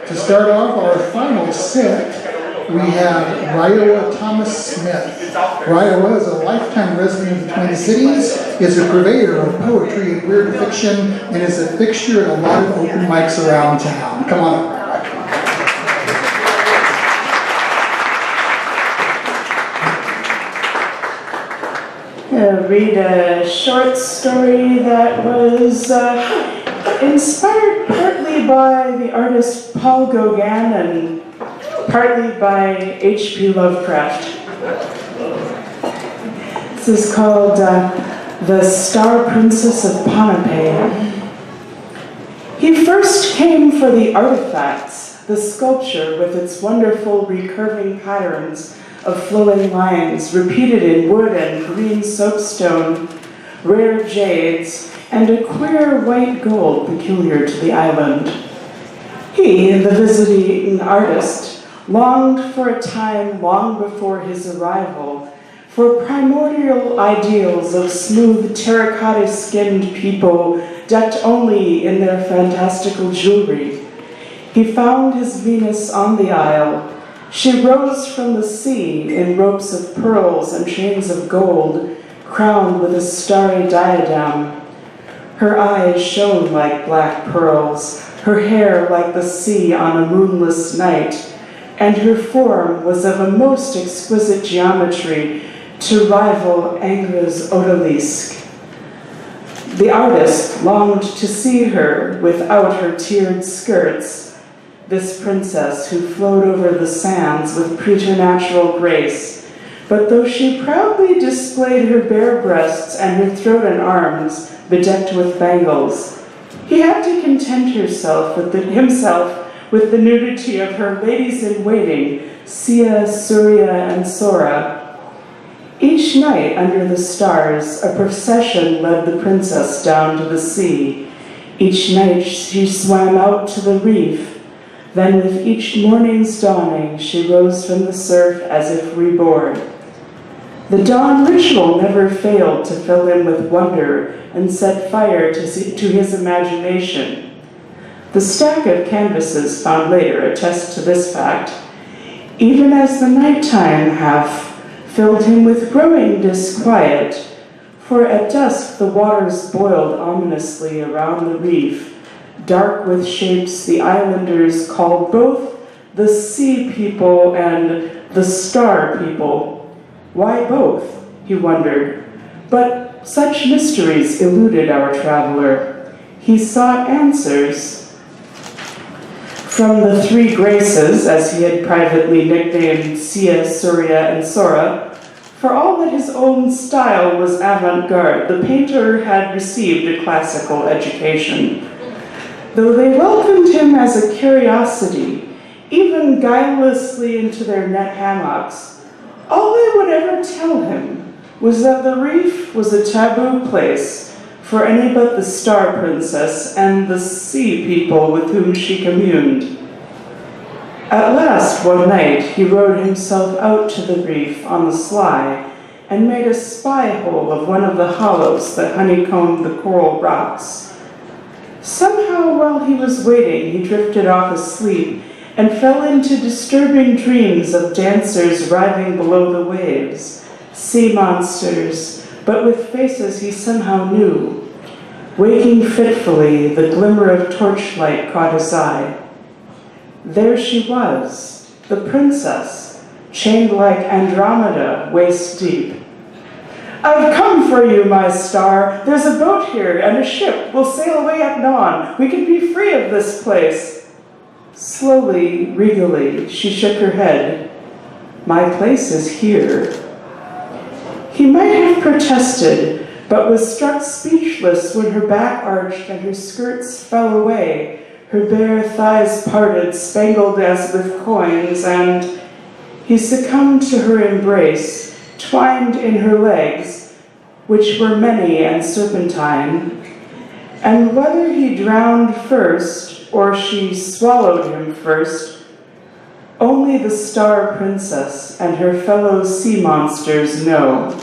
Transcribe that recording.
To start off our final set, we have Riawa Thomas-Smith. Riawa is a lifetime resident of the Twin Cities, is a purveyor of poetry and weird fiction, and is a fixture at a lot of open mics around town. Come on up. I'll read a short story that was inspired partly by the artist Paul Gauguin and partly by H.P. Lovecraft. This is called The Star Princess of Ponape. He first came for the artifacts, the sculpture with its wonderful recurving patterns of flowing lines repeated in wood and green soapstone, rare jades, and a queer white gold peculiar to the island. He, the visiting artist, longed for a time long before his arrival for primordial ideals of smooth terracotta-skinned people decked only in their fantastical jewelry. He found his Venus on the isle. She rose from the sea in ropes of pearls and chains of gold, crowned with a starry diadem. Her eyes shone like black pearls, her hair like the sea on a moonless night, and her form was of a most exquisite geometry to rival Ingres' odalisque. The artist longed to see her without her tiered skirts, this princess who flowed over the sands with preternatural grace. But though she proudly displayed her bare breasts and her throat and arms bedecked with bangles, he had to content himself with the nudity of her ladies-in-waiting, Sia, Surya, and Sora. Each night under the stars, a procession led the princess down to the sea. Each night she swam out to the reef. Then with each morning's dawning, she rose from the surf as if reborn. The dawn ritual never failed to fill him with wonder and set fire to his imagination. The stack of canvases found later attest to this fact, even as the nighttime half filled him with growing disquiet, for at dusk the waters boiled ominously around the reef, dark with shapes the islanders called both the sea people and the star people. Why both, he wondered, but such mysteries eluded our traveler. He sought answers from the three graces, as he had privately nicknamed Sia, Surya, and Sora. For all that his own style was avant-garde, the painter had received a classical education. Though they welcomed him as a curiosity, even guilelessly into their net hammocks, all they would ever tell him was that the reef was a taboo place for any but the Star Princess and the sea people with whom she communed. At last, one night, he rowed himself out to the reef on the sly and made a spy hole of one of the hollows that honeycombed the coral rocks. Somehow, while he was waiting, he drifted off asleep and fell into disturbing dreams of dancers writhing below the waves, sea monsters, but with faces he somehow knew. Waking fitfully, the glimmer of torchlight caught his eye. There she was, the princess, chained like Andromeda, waist deep. "I've come for you, my star. There's a boat here and a ship. We'll sail away at dawn. We can be free of this place." Slowly, regally, she shook her head. "My place is here." He might have protested, but was struck speechless when her back arched and her skirts fell away, her bare thighs parted, spangled as with coins, and he succumbed to her embrace, twined in her legs, which were many and serpentine, and whether he drowned first or she swallowed him first, only the Star Princess and her fellow sea monsters know.